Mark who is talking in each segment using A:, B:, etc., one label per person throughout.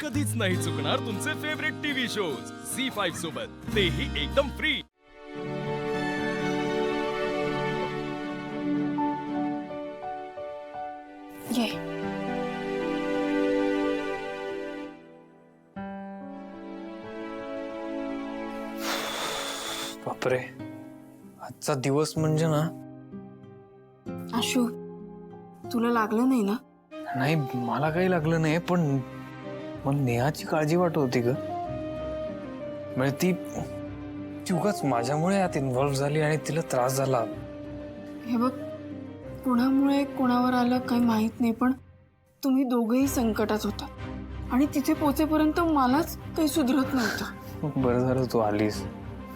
A: कधीच नाही चुकणार तुमचे फेवरेट टीव्ही शोज झी5 सोबत, तेही एकदम फ्री।
B: ये
C: बापरे, आजचा दिवस म्हणजे ना।
B: आशू, तुला लागलं नाही ना?
C: नाही, मला काही लागलं नाही, पण मला नेहाची काळजी वाटत होती ग। म्हणजे ती उगाच माझ्यामुळे यात इन्व्हॉल्व झाली आणि तिला त्रास झाला।
B: हे बघ, कोणामुळे कोणावर आलं काही माहित नाही, पण तुम्ही दोघेही संकटात होता आणि तिथे पोचेपर्यंत मलाच काही सुधरत नव्हतं।
C: बरं झालं तू आलीस,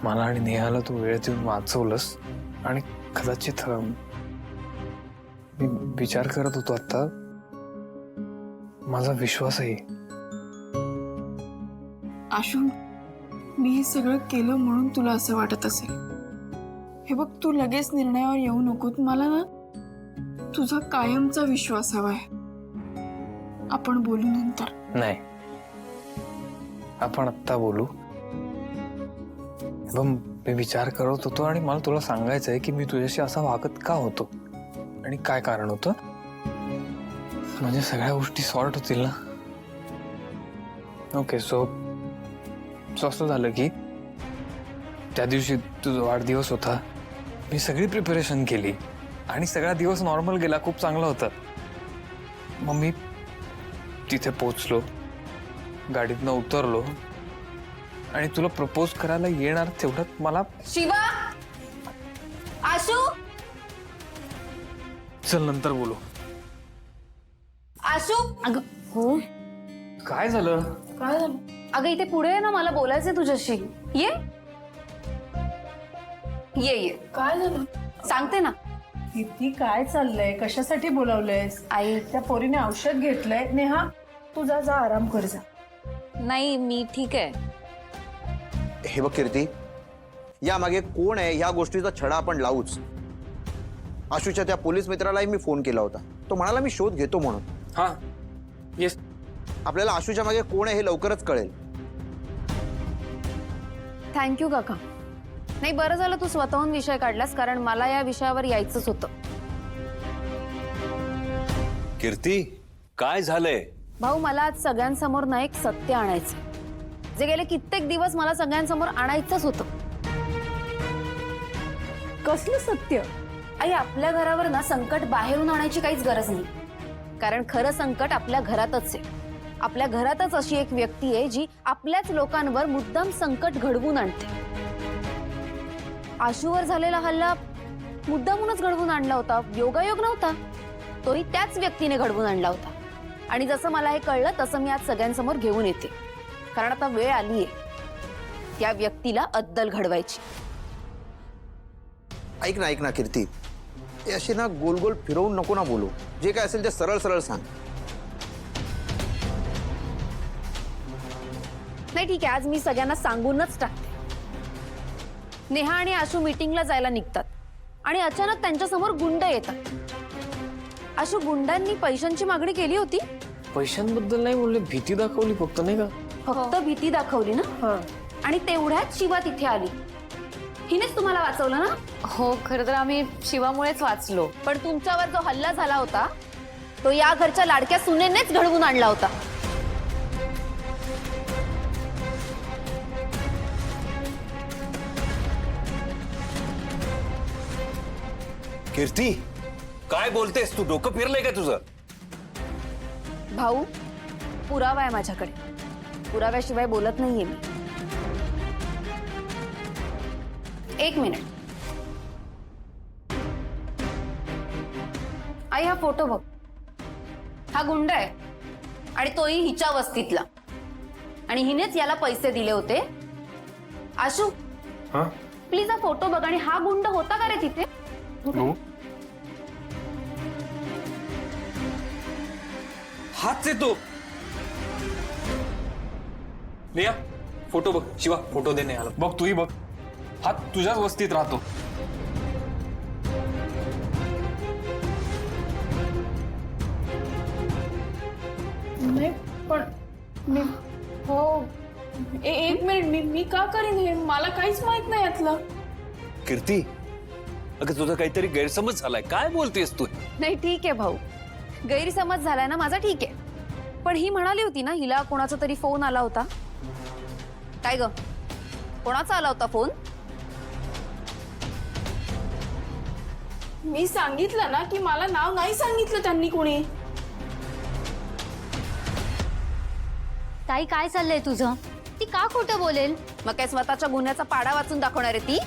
C: मला आणि नेहाला तू वेळेत येऊन वाचवलंस। आणि कदाचित मी विचार करत होतो आता, माझा विश्वास आहे।
B: आशू, मी हे सगळं केलं म्हणून तुला असं वाटत असेल। हे बघ, तू लगेच निर्णयावर येऊ नकोत। मला ना तुझा कायमचा विश्वास हवाय। आपण बोलू नंतर।
C: नाही, आपण आत्ता बोलू। मी विचार करत होतो आणि मला तुला सांगायचं आहे की मी तुझ्याशी असा वागत का होतो आणि काय कारण होतं, म्हणजे सगळ्या गोष्टी सॉर्ट होतील ना। ओके, सो असं झालं की त्या दिवशी तुझा वाढदिवस होता, मी सगळी प्रिपरेशन केली आणि सगळा दिवस नॉर्मल गेला, खूप चांगला होता। मग मी तिथे पोहोचलो, गाडीतनं उतरलो आणि तुला प्रपोज करायला येणार तेवढ्यात मला
D: शिवा, आशू,
C: चल नंतर बोलू।
D: आशू, अगं हो,
C: काय झालं?
B: काय झालं?
D: अगं इथे पुढे आहे ना, मला बोलायचंय तुझ्याशी। ये ये ये,
B: काय झालं?
D: सांगते ना।
E: किती काय चाललंय? कशासाठी बोलावलंयस?
D: आई,
E: त्या पोरीने औषध घेतलंय। नेहा, तू जा जा, आराम कर जा।
D: नाही मी ठीक आहे।
F: हे बघ कीर्ती, यामागे कोण आहे ह्या गोष्टीचा छडा आपण लावूच। आशूच्या त्या पोलीस मित्रालाही मी फोन केला होता, तो म्हणाला मी शोध घेतो म्हणून।
C: हा, येस,
F: आपल्याला आशूच्या मागे कोण आहे हे लवकरच कळेल।
D: थँक्यू काका। नाही, बरं झालं तू स्वतःहून विषय काढलास, कारण मला या विषयावर यायचंच होतं।
G: कीर्ती, काय झालंय?
D: भाऊ, मला आज सगळ्यांसमोर ना एक सत्य आणायचं, जे गेले कित्येक दिवस मला सगळ्यांसमोर आणायचंच होतं।
E: कसलं सत्य?
D: आई, आपल्या घरावर ना संकट बाहेरून आणायची काहीच गरज नाही, कारण खरं संकट आपल्या घरातच आहे। आपल्या घरातच अशी एक व्यक्ती आहे जी आपल्याच लोकांवर मुद्दाम संकट घडवून आणते। आशूवर झालेला हल्ला मुद्दामूनच घडवून आणला होता, योगायोग नव्हता, तोही त्याच व्यक्तीने घडवून आणला होता। आणि जसं मला हे कळलं तसं मी आज सगळ्यांसमोर घेऊन येते, कारण आता वेळ आलीये त्या व्यक्तीला अद्दल घडवायची।
F: ऐक ना कीर्ती, हे अशी ना गोल गोल फिरवून नको ना बोलू। जे काय असेल ते सरळ सरळ सांग।
D: नाही ठीक आहे, आज मी सगळ्यांना सांगूनच टाकते। नेहा आणि आशू मीटिंगला जायला निघतात आणि अचानक त्यांच्यासमोर गुंड येतात। आशू, गुंडांनी पैशांची मागणी केली होती?
C: पैशांबद्दल नाही बोलले, भीती दाखवली फक्त, नाही का?
D: फक्त भीती दाखवली ना? आणि तेवढ्यात शिवा तिथे आली। हिनेच तुम्हाला वाचवलं ना?
H: हो, खरं तर आम्ही शिवामुळेच वाचलो।
D: पण तुमच्यावर जो हल्ला झाला होता तो या घरच्या लाडक्या सुनेनेच घडवून आणला होता।
G: कीर्ती, काय बोलतेस तू? डोकं फिरलंय का तुझं?
D: भाऊ, पुरावा आहे माझ्याकडे, पुराव्याशिवाय बोलत नाहीये मी। एक मिनिट, आई हा फोटो बघ, हा गुंड आहे आणि तोही हिच्या वस्तीतला, आणि हिनेच याला पैसे दिले होते। आशू,
C: हा,
D: प्लीज हा फोटो बघ, आणि हा गुंड होता का रे तिथे?
C: हाच आहे तो। नेहा, फोटो बघ। शिवा, फोटो दे नेहाला। बघ, तूही बघ, हा तुझ्याच वस्तीत राहतो।
E: नाही, पण
B: मी हो एक मिनिट, मी का करीन हे? मला काहीच माहित नाही यातलं.
G: कीर्ती, अगं तुझा काहीतरी गैरसमज झालाय. काय बोलतेस तू?
D: नाही ठीक आहे भाऊ, गैरसमज झालाय ना माझा, ठीक आहे. पण ही म्हणाली होती ना हिला कोणाचा तरी फोन आला होता. काय ग, कोणाचा आला होता फोन?
B: मी सांगितलं ना की मला नाव नाही सांगितलं त्यांनी कोणी.
H: ताई काय चाललंय तुझं? ती का खोटं बोलेल?
D: मग काय स्वतःच्या गुन्ह्याचा पाडा वाचून दाखवणार आहे ती?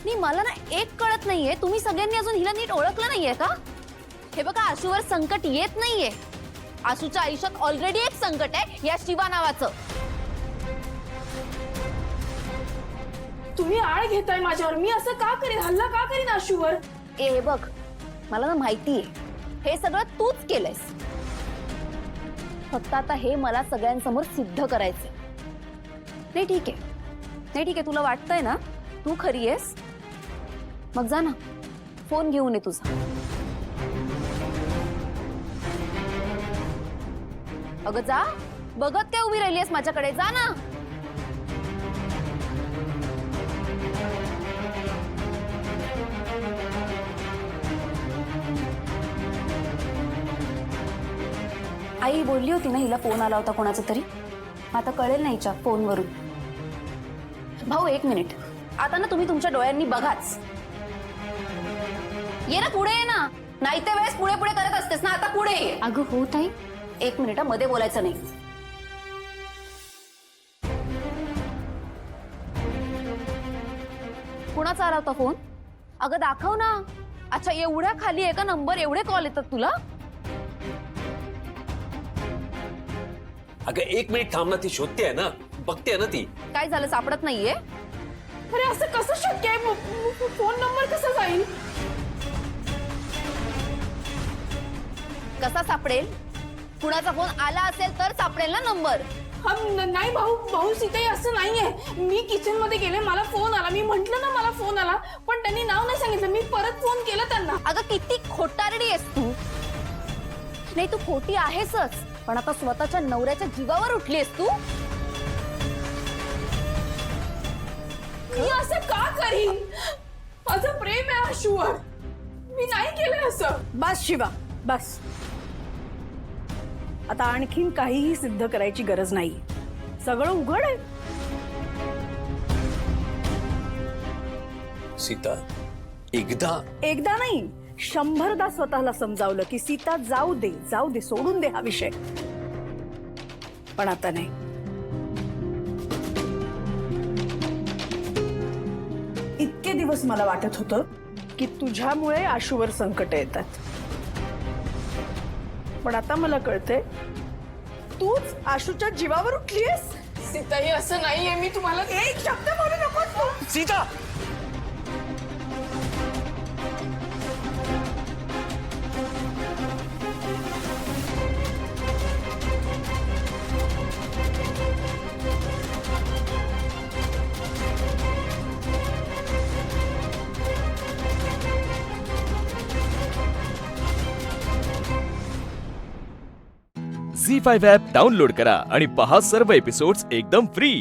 D: नाही मला ना एक कळत नाहीये, तुम्ही सगळ्यांनी अजून हिला नीट ओळखलं नाहीये का? हे बघा, आशूवर संकट येत नाहीये. आशूच्या आयुष्यात ऑलरेडी एक संकट आहे, या शिवा नावाचं.
B: तुम्ही आळ घेताय माझ्यावर. मी असं का करीन? हल्ला का करीन आशूवर?
D: हे बघ, मला ना माहितीये हे सगळं तूच केलंयस. फक्त आता हे मला सगळ्यांसमोर सिद्ध करायचंय. नाही ठीक आहे, नाही ठीक आहे, तुला वाटतंय ना तू खरी आहेस, मग जा ना फोन घेऊन ये तुझा. अगं जा, बघत काय उभी राहिलीयस माझ्याकडे? जा ना. आई बोलली होती ना हिला फोन आला होता कोणाचा तरी. आता कळेल ना हिच्या फोनवरून. भाऊ एक मिनिट, आता ना तुम्ही तुमच्या डोळ्यांनी बघाच. ये ना पुढे, ये ना. नाही त्या वेळेस पुढे पुढे करत असतेस ना, आता पुढे ये.
H: अगं हो ताई.
D: एक मिनिट, मध्ये बोलायचं नाही. कुणाचा आला होता फोन? अगं दाखव ना. अच्छा, एवढ्या खाली आहे का नंबर? एवढे कॉल येतात तुला?
G: अगं एक मिनिट थांब ना, ती शोधते ना, बघते ना ती.
D: काय झालं, सापडत नाहीये?
B: अरे असं कसं शक्य आहे? फोन नंबर कसा जाईल?
D: कसा सापडेल? कुणाचा फोन आला असेल तर सापडेल ना नंबर.
B: नाही भाऊ सीताई, असं नाहीये. मी किचन मध्ये गेले, मला फोन आला. मी म्हंटल ना मला फोन आला, पण त्यांनी नाव नाही सांगितलं. मी परत फोन केला त्यांना.
D: अगं किती खोटारडी आहेस तू. नाही तू खोटी आहेसच, पण आता स्वतःच्या नवऱ्याच्या जीवावर उठलीस तू.
B: मी असं का करीन? माझं प्रेम आहे आशूवर. मी नाही केलं असं.
E: बस शिवा, बस. आता आणखीन काहीही सिद्ध करायची गरज नाही. सगळं उघड आहे.
G: सीता, एकदा
E: नाही, 100दा स्वतःला समजावलं की सीता जाऊ दे, सोडून दे हा विषय. पण आता नाही. इतके दिवस मला वाटत होतं की तुझ्यामुळे आशूवर संकट येतात, पण आता मला कळतंय तूच आशूच्या जीवावर उठलीयस.
B: सीताई असं नाहीये. मी तुम्हाला
E: एक शब्द बोलू नकोस तू.
G: सीता,
A: झी5 ॲप डाउनलोड करा आणि पहा सर्व एपिसोड्स एकदम फ्री.